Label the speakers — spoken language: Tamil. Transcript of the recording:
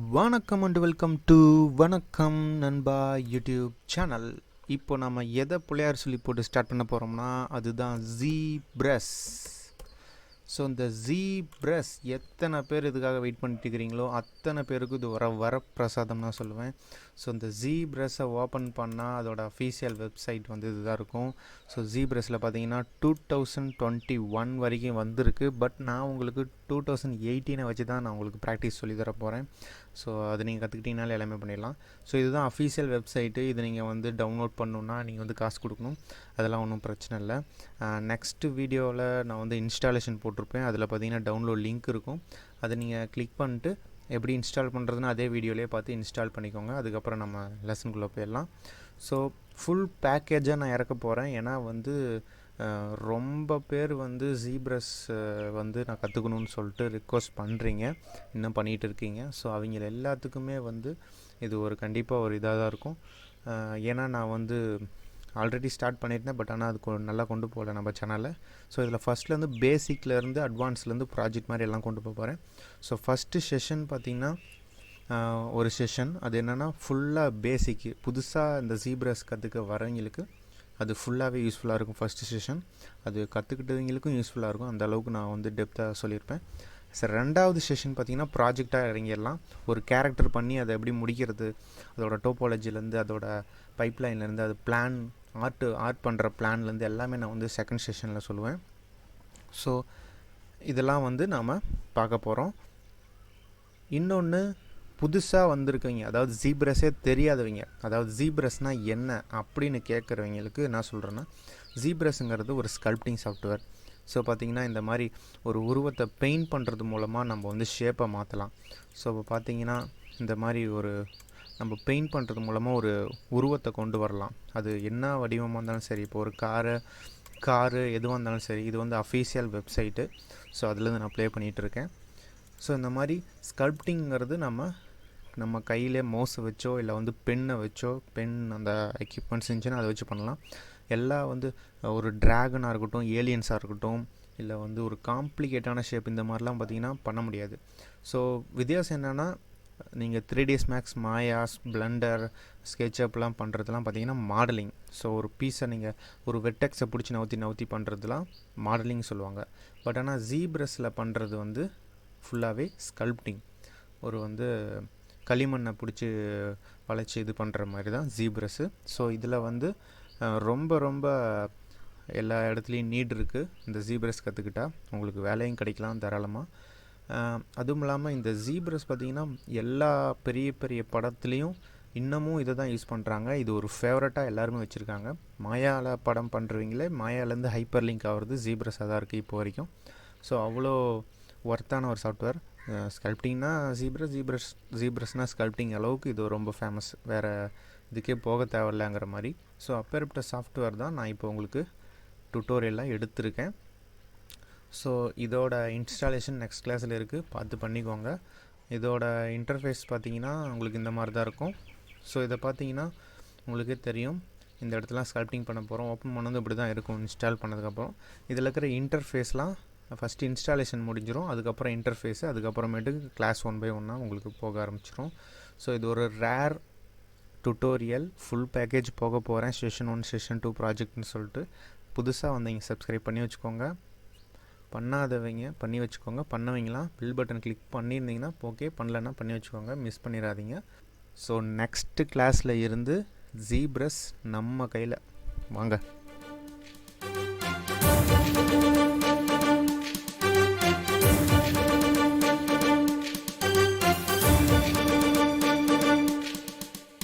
Speaker 1: வணக்கம் அண்ட் வெல்கம் டு வணக்கம் நண்பா யூடியூப் சேனல். இப்போ நம்ம எதை பிள்ளையார் சொல்லி போட்டு ஸ்டார்ட் பண்ண போகிறோம்னா அதுதான் Zbrush. ஸோ இந்த Zbrush எத்தனை பேர் இதுக்காக வெயிட் பண்ணிட்டு இருக்கிறீங்களோ அத்தனை பேருக்கு இது வரப்பிரசாதம் தான் சொல்லுவேன். ஸோ இந்த Zbrush ஓப்பன் பண்ணால் அதோட அஃபீஷியல் வெப்சைட் வந்து இதுதான் இருக்கும். ஸோ Zbrushல பார்த்தீங்கன்னா 2021 வரைக்கும் வந்திருக்கு. பட் நான் உங்களுக்கு 2018 வச்சு தான் நான் உங்களுக்கு ப்ராக்டிஸ் சொல்லி தர போகிறேன். ஸோ அது நீங்கள் கற்றுக்கிட்டீங்கனாலே எல்லாமே பண்ணிடலாம். ஸோ இதுதான் அஃபீஷியல் வெப்சைட்டு. இது நீங்கள் வந்து டவுன்லோட் பண்ணணுன்னா நீங்கள் வந்து காசு கொடுக்கணும். அதெல்லாம் ஒன்றும் பிரச்சனை இல்லை. நெக்ஸ்ட்டு வீடியோவில் நான் வந்து இன்ஸ்டாலேஷன் போட்டிருப்பேன். அதில் பார்த்தீங்கன்னா டவுன்லோட் லிங்க் இருக்கும். அதை நீங்கள் கிளிக் பண்ணிட்டு எப்படி இன்ஸ்டால் பண்ணுறதுன்னு அதே வீடியோலேயே பார்த்து இன்ஸ்டால் பண்ணிக்கோங்க. அதுக்கப்புறம் நம்ம லெசனுக்குள்ளே போயிடலாம். ஸோ ஃபுல் பேக்கேஜாக நான் இறக்க போகிறேன். ஏன்னா வந்து ரொம்ப பேர் வந்து Zbrush வந்து நான் கற்றுக்கணுன்னு சொல்லிட்டு ரிக்வஸ்ட் பண்ணுறீங்க, இன்னும் பண்ணிகிட்டு இருக்கீங்க. ஸோ அவங்க எல்லாத்துக்குமே வந்து இது ஒரு கண்டிப்பாக ஒரு இதாக தான் இருக்கும். ஏன்னா நான் வந்து ஆல்ரெடி ஸ்டார்ட் பண்ணியிருந்தேன். பட் ஆனால் அது நல்லா கொண்டு போகல நம்ம சேனலில். ஸோ இதில் ஃபஸ்ட்லேருந்து பேசிக்லேருந்து அட்வான்ஸ்லேருந்து ப்ராஜெக்ட் மாதிரி எல்லாம் கொண்டு போக போகிறேன். ஸோ ஃபஸ்ட்டு செஷன் பார்த்திங்கன்னா ஒரு செஷன் அது என்னென்னா ஃபுல்லாக பேசிக்கு புதுசாக இந்த Zbrush கற்றுக்க வரவங்களுக்கு அது ஃபுல்லாகவே யூஸ்ஃபுல்லாக இருக்கும். ஃபஸ்ட்டு செஷன் அது கற்றுக்கிட்டவங்களுக்கும் யூஸ்ஃபுல்லாக இருக்கும். அந்த அளவுக்கு நான் வந்து டெப்த்தாக சொல்லியிருப்பேன். சார் ரெண்டாவது செஷன் பார்த்திங்கன்னா ப்ராஜெக்டாக இறங்கிடலாம். ஒரு கேரக்டர் பண்ணி அதை எப்படி முடிக்கிறது, அதோட டோபாலஜிலேருந்து அதோட பைப்லைன்லேருந்து அது பிளான் ஆர்ட் பண்ணுற பிளான்லேருந்து எல்லாமே நான் வந்து செகண்ட் செஷனில் சொல்லுவேன். ஸோ இதெல்லாம் வந்து நாம் பார்க்க போகிறோம். இன்னொன்று புதுசாக வந்திருக்கவங்க, அதாவது Zbrushே தெரியாதவங்க, அதாவது Zbrushனால் என்ன அப்படின்னு கேட்குறவங்களுக்கு நான் சொல்கிறேன்னா, Zbrushங்கிறது ஒரு ஸ்கல்ப்டிங் சாஃப்ட்வேர். ஸோ பார்த்திங்கன்னா இந்த மாதிரி ஒரு உருவத்தை பெயிண்ட் பண்ணுறது மூலமாக நம்ம வந்து ஷேப்பை மாற்றலாம். ஸோ இப்போ பார்த்திங்கன்னா இந்த மாதிரி ஒரு நம்ம பெயிண்ட் பண்ணுறது மூலமாக ஒரு உருவத்தை கொண்டு வரலாம். அது என்ன வடிவமாக இருந்தாலும் சரி, இப்போ ஒரு காரு எதுவாக இருந்தாலும் சரி. இது வந்து அஃபீஷியல் வெப்சைட்டு. ஸோ அதுலேருந்து நான் ப்ளே பண்ணிகிட்ருக்கேன். ஸோ இந்த மாதிரி ஸ்கல்ப்டிங்கிறது நம்ம கையிலே மவுஸை வச்சோ இல்லை வந்து பெண்ணை வச்சோ, அந்த எக்யூப்மெண்ட்ஸ் இருந்துச்சுன்னா அதை வச்சு பண்ணலாம். எல்லாம் வந்து ஒரு ட்ராகனாக இருக்கட்டும், ஏலியன்ஸாக இருக்கட்டும், இல்லை வந்து ஒரு காம்ப்ளிகேட்டான ஷேப் இந்த மாதிரிலாம் பார்த்திங்கன்னா பண்ண முடியாது. ஸோ வித்தியாசம் என்னென்னா, நீங்கள் 3ds Max, மாயாஸ், பிளண்டர், ஸ்கெட்சப்லாம் பண்ணுறதுலாம் பார்த்திங்கன்னா மாடலிங். ஸோ ஒரு பீஸை நீங்கள் ஒரு வெட்டெக்ஸை பிடிச்சி நவுத்தி பண்ணுறதுலாம் மாடலிங் சொல்லுவாங்க. பட் ஆனால் Zbrushல பண்ணுறது வந்து ஃபுல்லாகவே ஸ்கல்ப்டிங். ஒரு வந்து களிமண்ணை பிடிச்சி வளைச்சி இது பண்ணுற மாதிரி தான் Zbrush. ஸோ இதில் வந்து ரொம்ப எல்லா இடத்துலையும் நீட் இருக்குது. இந்த Zbrush கற்றுக்கிட்டா உங்களுக்கு வேலையும் கிடைக்கலாம் தாராளமாக. அதுவும் இல்லாமல் இந்த Zbrush பார்த்திங்கன்னா எல்லா பெரிய படத்துலேயும் இன்னமும் இதை தான் யூஸ் பண்ணுறாங்க. இது ஒரு ஃபேவரட்டாக எல்லாருமே வச்சுருக்காங்க. மாயாவில் படம் பண்ணுறவங்களே மாயாலேருந்து ஹைப்பர் லிங்க் ஆகிறது Zbrushாக தான் இருக்குது இப்போ வரைக்கும். ஸோ அவ்வளோ ஒர்த்தான ஒரு சாஃப்ட்வேர். ஸ்கல்ப்டிங்னா Zbrushனால் ஸ்கல்ப்டிங் அளவுக்கு இது ரொம்ப ஃபேமஸ். வேறு இதுக்கே போக தேவையில்லைங்கிற மாதிரி. ஸோ அப்பேற்பட்ட சாஃப்ட்வேர் தான் நான் இப்போ உங்களுக்கு டுட்டோரியலாக எடுத்திருக்கேன். ஸோ இதோட இன்ஸ்டாலேஷன் நெக்ஸ்ட் கிளாஸில் இருக்குது, பார்த்து பண்ணிக்கோங்க. இதோட இன்டர்ஃபேஸ் பார்த்திங்கன்னா உங்களுக்கு இந்த மாதிரி தான் இருக்கும். ஸோ இதை பார்த்திங்கன்னா உங்களுக்கே தெரியும், இந்த இடத்துலாம் ஸ்கல்ப்டிங் பண்ண போகிறோம். ஓப்பன் பண்ணது இப்படி தான் இருக்கும் இன்ஸ்டால் பண்ணதுக்கப்புறம். இதில் இருக்கிற இன்டர்ஃபேஸ்லாம் ஃபஸ்ட்டு இன்ஸ்டாலேஷன் முடிஞ்சிடும், அதுக்கப்புறம் இன்டர்ஃபேஸு, அதுக்கப்புறமேட்டுக்கு கிளாஸ் 1 by 1 உங்களுக்கு போக ஆரம்பிச்சிடும். ஸோ இது ஒரு ரேர் டுட்டோரியல். ஃபுல் பேக்கேஜ் போக போகிறேன். செஷன் 1 செஷன் 2 ப்ராஜெக்ட்னு சொல்லிட்டு. புதுசாக வந்தீங்க சப்ஸ்கிரைப் பண்ணி வச்சுக்கோங்க, பண்ணாதவங்க பண்ணி வச்சுக்கோங்க, பண்ணவங்களாம் பில் பட்டன் கிளிக் பண்ணியிருந்தீங்கன்னா ஓகே, பண்ணலன்னா பண்ணி வச்சுக்கோங்க, மிஸ் பண்ணிடாதீங்க. ஸோ நெக்ஸ்ட்டு கிளாஸில் இருந்து Zbrush நம்ம கையில். வாங்க.